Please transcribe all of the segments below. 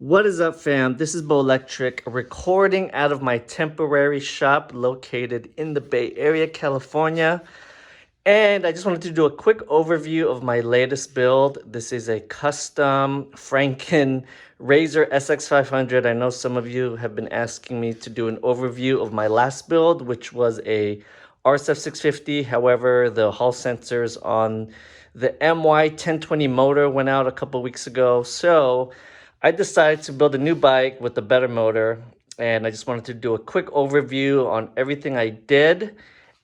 What is up, fam? This is Bolectric recording out of my temporary shop located in the Bay Area, California. And I just wanted to do a quick overview of my latest build. This is a custom Franken Razor SX500. I know some of you have been asking me to do an overview of my last build, which was a RSF650. However, the Hall sensors on the MY1020 motor went out a couple weeks ago. So I decided to build a new bike with a better motor, and I just wanted to do a quick overview on everything I did.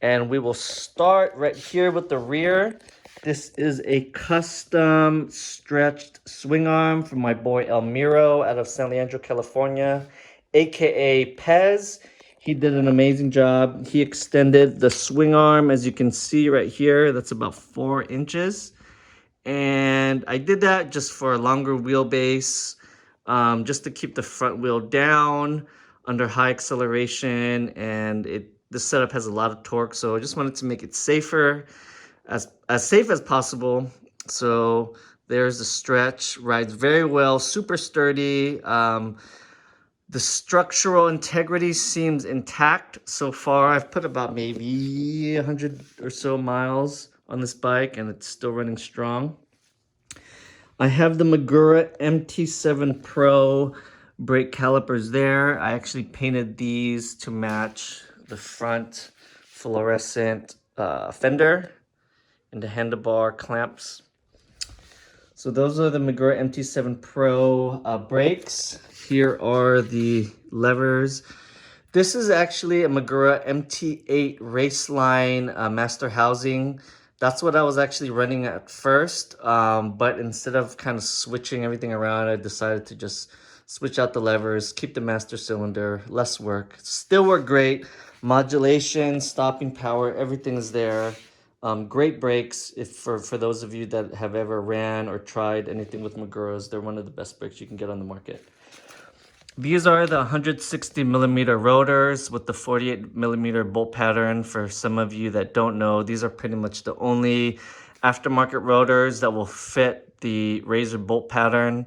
And we will start right here with the rear. This is a custom stretched swing arm from my boy Elmiro out of San Leandro, California, aka Pez. He did an amazing job. He extended the swing arm, as you can see right here. That's about 4 inches. And I did that just for a longer wheelbase, just to keep the front wheel down under high acceleration, and this setup has a lot of torque, so I just wanted to make it safer, as safe as possible. So there's the stretch, rides very well, super sturdy. The structural integrity seems intact so far. I've put about maybe 100 or so miles on this bike, and it's still running strong. I have the Magura MT8 Pro brake calipers there. I actually painted these to match the front fluorescent fender and the handlebar clamps. So those are the Magura MT8 Pro brakes. Here are the levers. This is actually a Magura MT8 Raceline master housing. That's what I was actually running at first, but instead of kind of switching everything around, I decided to just switch out the levers, keep the master cylinder, less work. Still work great. Modulation, stopping power, everything is there. Great brakes. For those of you that have ever ran or tried anything with Maguras, they're one of the best brakes you can get on the market. These are the 160 millimeter rotors with the 48 millimeter bolt pattern. For some of you that don't know, these are pretty much the only aftermarket rotors that will fit the Razor bolt pattern.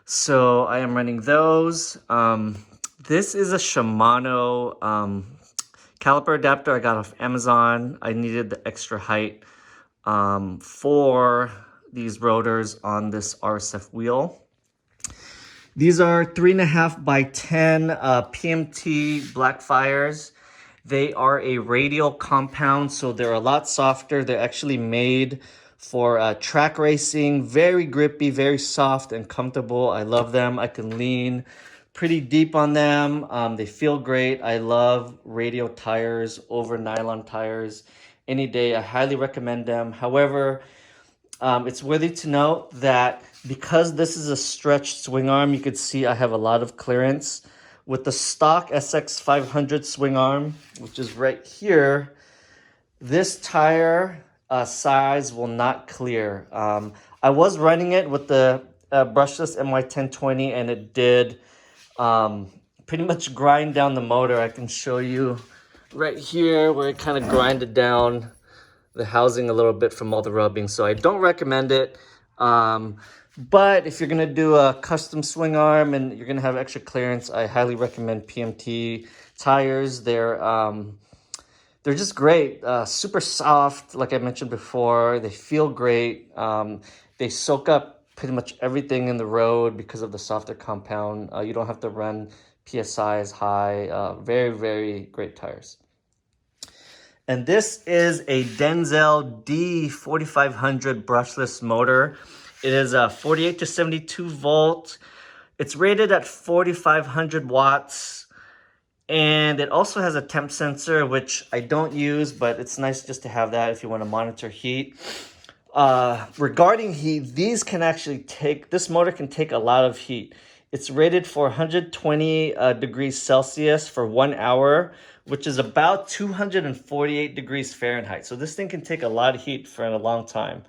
So I am running those. This is a Shimano caliper adapter I got off Amazon. I needed the extra height for these rotors on this RSF wheel. These are 3.5 by 10 PMT Blackfires. They are a radial compound, so they're a lot softer. They're actually made for track racing. Very grippy, very soft and comfortable. I love them. I can lean pretty deep on them. They feel great. I love radial tires over nylon tires any day. I highly recommend them. However, it's worthy to note that because this is a stretched swing arm, you could see I have a lot of clearance. With the stock SX500 swing arm, which is right here, this tire size will not clear. I was running it with the brushless MY1020, and it did pretty much grind down the motor. I can show you right here where it kind of grinded down the housing a little bit from all the rubbing. So I don't recommend it. But if you're gonna do a custom swing arm and you're gonna have extra clearance, I highly recommend PMT tires. They're just great, super soft, like I mentioned before. They feel great. They soak up pretty much everything in the road because of the softer compound. You don't have to run PSI as high. Very, very great tires. And this is a Denzel D4500 Brushless Motor. It is a 48 to 72 volt. It's rated at 4,500 watts. And it also has a temp sensor, which I don't use, but it's nice just to have that if you want to monitor heat. Regarding heat, this motor can take a lot of heat. It's rated for 120 degrees Celsius for 1 hour, which is about 248 degrees Fahrenheit. So this thing can take a lot of heat for a long time.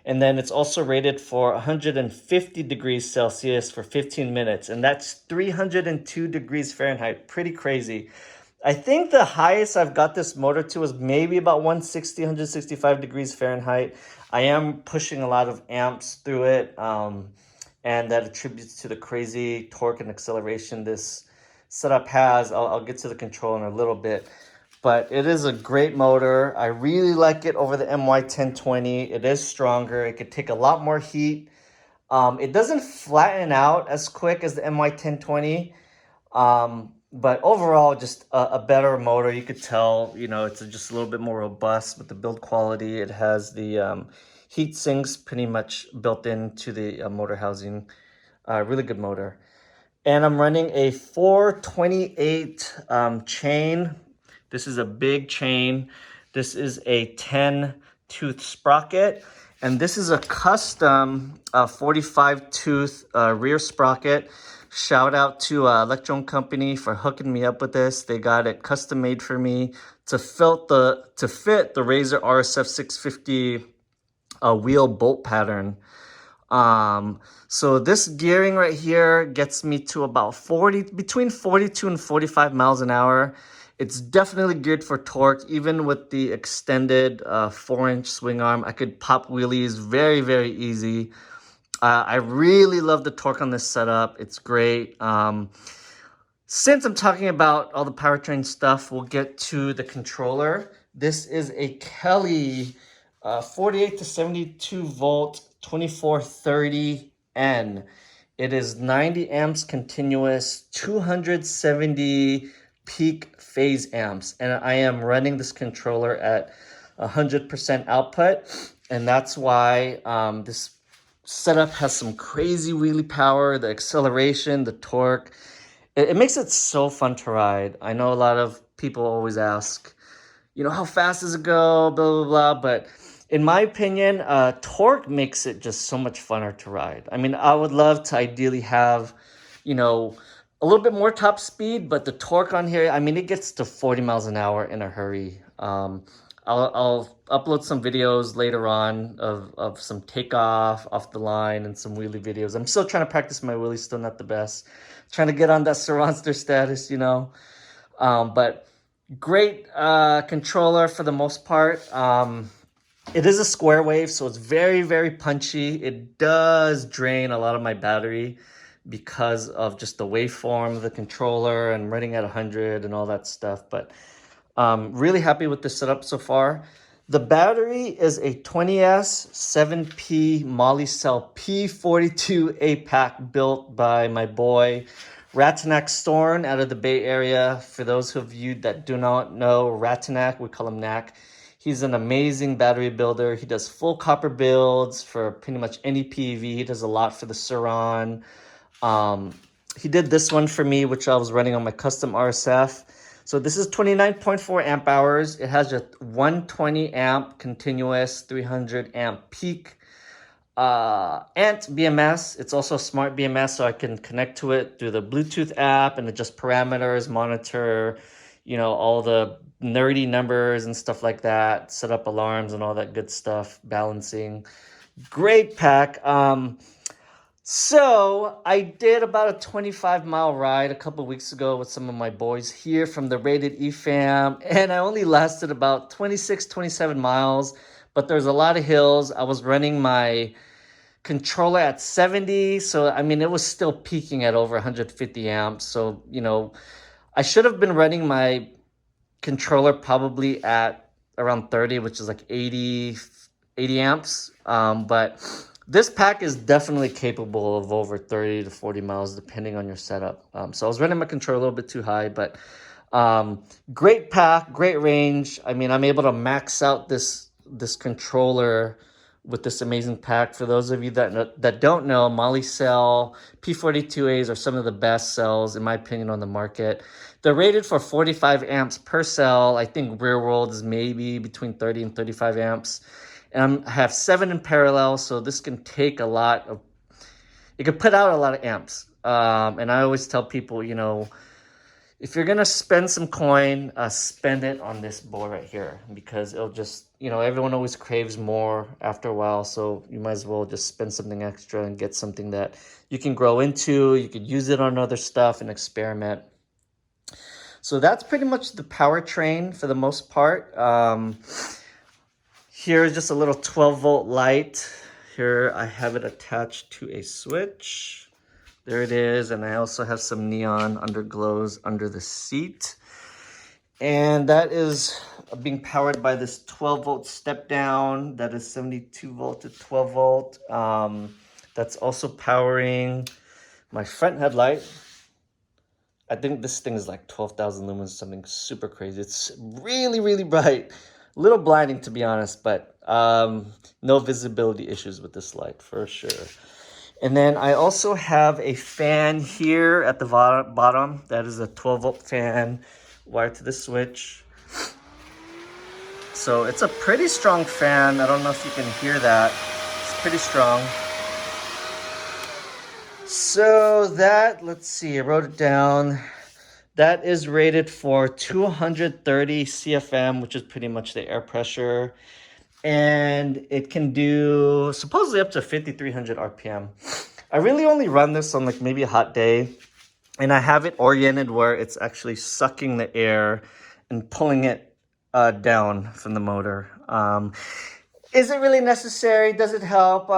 And then it's also rated for 150 degrees Celsius for 15 minutes. And that's 302 degrees Fahrenheit. Pretty crazy. I think the highest I've got this motor to is maybe about 160, 165 degrees Fahrenheit. I am pushing a lot of amps through it. and that attributes to the crazy torque and acceleration this setup has. I'll get to the control in a little bit, but it is a great motor. I really like it over the MY1020. It is stronger. It could take a lot more heat. It doesn't flatten out as quick as the MY1020, but overall, just a better motor. You could tell, you know, it's just a little bit more robust with the build quality. It has the heat sinks pretty much built into the motor housing. Really good motor. And I'm running a 428 chain. This is a big chain. This is a 10-tooth sprocket. And this is a custom 45-tooth rear sprocket. Shout out to Electro Company for hooking me up with this. They got it custom made for me to fit the Razor RSF650 wheel bolt pattern. So this gearing right here gets me to about between 42 and 45 miles an hour. It's definitely geared for torque. Even with the extended 4-inch swing arm, I could pop wheelies very, very easy. I really love the torque on this setup. It's great. Since I'm talking about all the powertrain stuff, we'll get to the controller. This is a Kelly 48 to 72 volt 2430N. It is 90 amps continuous, 270 peak phase amps, and I am running this controller at 100% output, and that's why this setup has some crazy wheelie power, the acceleration, the torque. It makes it so fun to ride. I know a lot of people always ask, you know, how fast does it go, blah, blah, blah, but in my opinion, torque makes it just so much funner to ride. I mean, I would love to ideally have, you know, a little bit more top speed, but the torque on here, I mean, it gets to 40 miles an hour in a hurry. I'll upload some videos later on of some takeoff off the line and some wheelie videos. I'm still trying to practice my wheelies, still not the best. Trying to get on that Sornster status, you know. But great controller for the most part. It is a Squarewave, so it's very, very punchy. It does drain a lot of my battery because of just the waveform of the controller and running at 100 and all that stuff. But really happy with the setup so far. The battery is a 20S 7P Molicel P42a pack built by my boy Rattanak Sorn out of the Bay Area. For those of you that do not know Rattanak, we call him Knack. He's an amazing battery builder. He does full copper builds for pretty much any PEV. He does a lot for the Sorn. He did this one for me, which I was running on my custom RSF. So this is 29.4 amp hours. It has a 120 amp continuous, 300 amp peak. Ant BMS. It's also a smart BMS, so I can connect to it through the Bluetooth app and adjust parameters, monitor, you know, all the nerdy numbers and stuff like that, set up alarms and all that good stuff, balancing. Great pack. So I did about a 25-mile ride a couple weeks ago with some of my boys here from the Rated EFAM, and I only lasted about 26, 27 miles, but there's a lot of hills. I was running my controller at 70, so I mean, it was still peaking at over 150 amps. So, you know, I should have been running my controller probably at around 30, which is like 80 amps. But this pack is definitely capable of over 30 to 40 miles, depending on your setup. So I was running my controller a little bit too high, but great pack, great range. I mean, I'm able to max out this controller with this amazing pack. For those of you that don't know, Molicel P42As are some of the best cells, in my opinion, on the market. They're rated for 45 amps per cell. I think rear world is maybe between 30 and 35 amps. And I have 7 in parallel, so this can take a lot of, it can put out a lot of amps. And I always tell people, you know, if you're gonna spend some coin, spend it on this board right here, because it'll just, you know, everyone always craves more after a while, so you might as well just spend something extra and get something that you can grow into. You could use it on other stuff and experiment. So that's pretty much the powertrain for the most part. Here's just a little 12-volt light. here I have it attached to a switch. There it is, and I also have some neon underglows under the seat. And that is being powered by this 12-volt step down. That is 72 volt to 12 volt. That's also powering my front headlight. I think this thing is like 12,000 lumens, something super crazy. It's really, really bright. A little blinding, to be honest, but no visibility issues with this light for sure. And then I also have a fan here at the bottom. That is a 12-volt fan wired to the switch. So it's a pretty strong fan. I don't know if you can hear that. It's pretty strong. So that, let's see, I wrote it down. That is rated for 230 CFM, which is pretty much the air pressure. And it can do supposedly up to 5,300 RPM. I really only run this on like maybe a hot day. And I have it oriented where it's actually sucking the air and pulling it down from the motor. Is it really necessary? Does it help?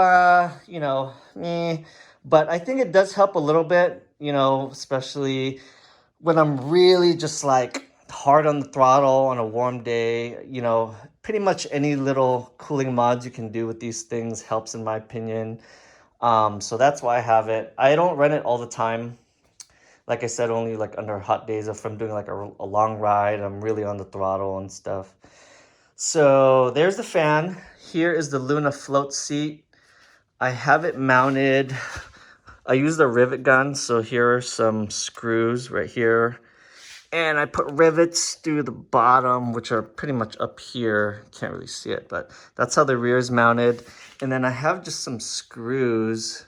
You know, meh. But I think it does help a little bit, you know, especially when I'm really just like hard on the throttle on a warm day. You know, pretty much any little cooling mods you can do with these things helps in my opinion. So that's why I have it. I don't run it all the time. Like I said, only like under hot days if I'm doing like a long ride, I'm really on the throttle and stuff. So there's the fan. Here is the Luna float seat. I have it mounted. I use the rivet gun. So here are some screws right here. And I put rivets through the bottom, which are pretty much up here. Can't really see it, but that's how the rear is mounted. And then I have just some screws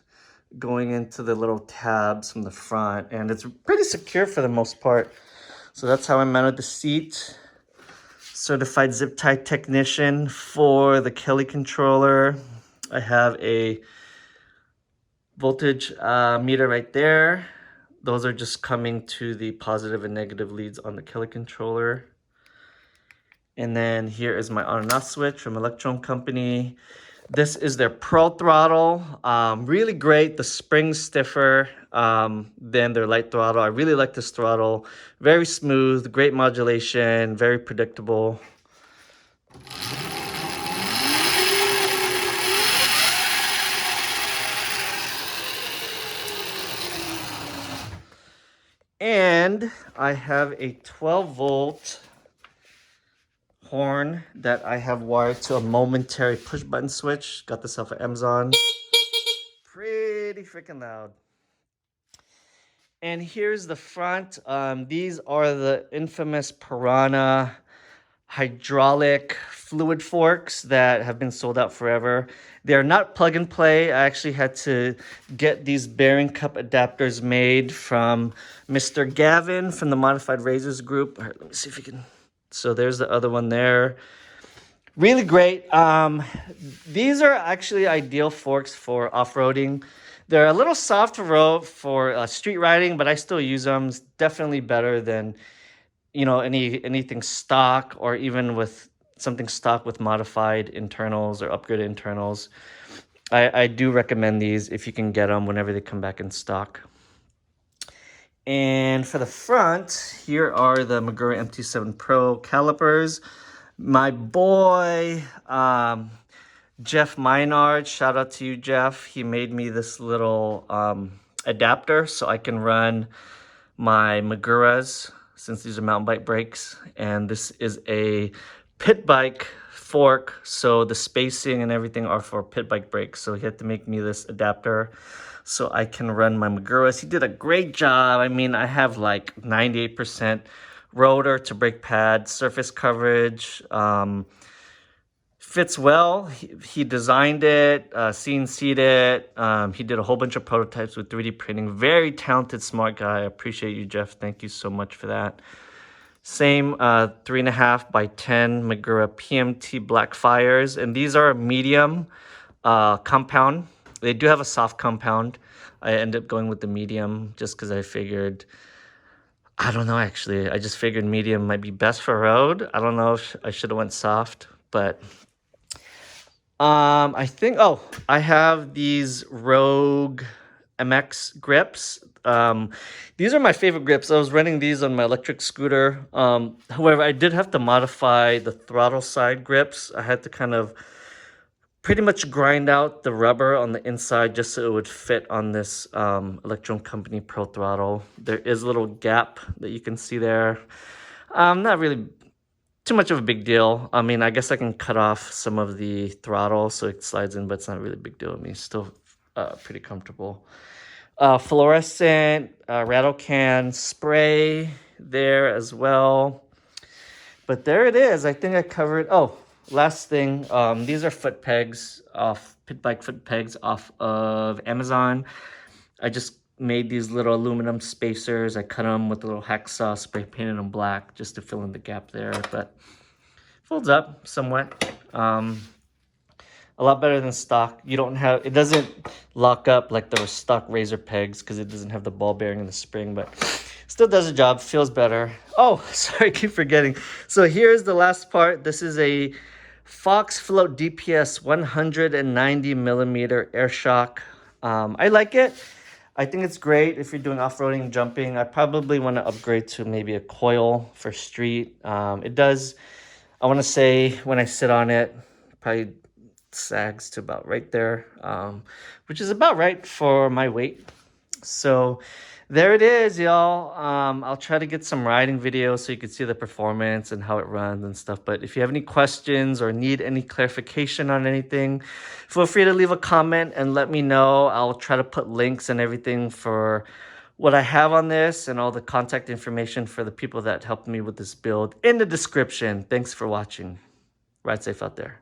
going into the little tabs from the front, and it's pretty secure for the most part. So that's how I mounted the seat. Certified zip tie technician for the Kelly controller. I have a voltage meter right there. Those are just coming to the positive and negative leads on the Kelly controller. And then here is my on and off switch from Electro company. This is their Pro throttle. Really great. The spring's stiffer than their light throttle. I really like this throttle. Very smooth, great modulation, very predictable. And I have a 12-volt horn that I have wired to a momentary push button switch. Got this off of Amazon. Pretty freaking loud. And here's the front. These are the infamous Piranha hydraulic fluid forks that have been sold out forever. They're not plug and play. I actually had to get these bearing cup adapters made from Mr. Gavin from the Modified Razors group. All right, let me see if you can. So there's the other one there. Really great. These are actually ideal forks for off-roading. They're a little soft for street riding, but I still use them. It's definitely better than, you know, anything stock, or even with something stock with modified internals or upgraded internals. I do recommend these if you can get them whenever they come back in stock. And for the front, here are the Magura MT8 Pro calipers. My boy, Jeff Minard, shout out to you, Jeff. He made me this little adapter so I can run my Maguras, since these are mountain bike brakes. And this is a pit bike fork, so the spacing and everything are for pit bike brakes. So he had to make me this adapter so I can run my Maguras. He did a great job. I mean, I have like 98% rotor to brake pad, surface coverage. Fits well. He designed it, CNC'd it. He did a whole bunch of prototypes with 3D printing. Very talented, smart guy. I appreciate you, Jeff. Thank you so much for that. Same 3.5 by 10 Magura PMT Blackfires. And these are medium compound. They do have a soft compound. I ended up going with the medium just because I figured, I don't know actually. I just figured medium might be best for road. I don't know if I should have went soft, but I think, oh, I have these Rogue MX grips. These are my favorite grips. I was running these on my electric scooter. However, I did have to modify the throttle side grips. I had to kind of pretty much grind out the rubber on the inside just so it would fit on this Electro Company Pro throttle. There is a little gap that you can see there. Not really too much of a big deal. I mean, I guess I can cut off some of the throttle so it slides in, but it's not really a big deal to me. Still pretty comfortable. Fluorescent rattle can spray there as well. But there it is. I think I covered. Oh, last thing. These are foot pegs off pit bike foot pegs off of Amazon. I just made these little aluminum spacers. I cut them with a little hacksaw, spray painted them black just to fill in the gap there. But folds up somewhat. A lot better than stock. You don't have, it doesn't lock up like the stock Razor pegs because it doesn't have the ball bearing in the spring, but still does the job, feels better. Oh, sorry, I keep forgetting. So here's the last part. This is a Fox Float DPS 190 millimeter air shock. I like it. I think it's great if you're doing off-roading, jumping. I probably want to upgrade to maybe a coil for street. It does, I want to say when I sit on it, probably sags to about right there, which is about right for my weight. So there it is, y'all. I'll try to get some riding videos so you can see the performance and how it runs and stuff. But if you have any questions or need any clarification on anything, feel free to leave a comment and let me know. I'll try to put links and everything for what I have on this and all the contact information for the people that helped me with this build in the description. Thanks for watching. Ride safe out there.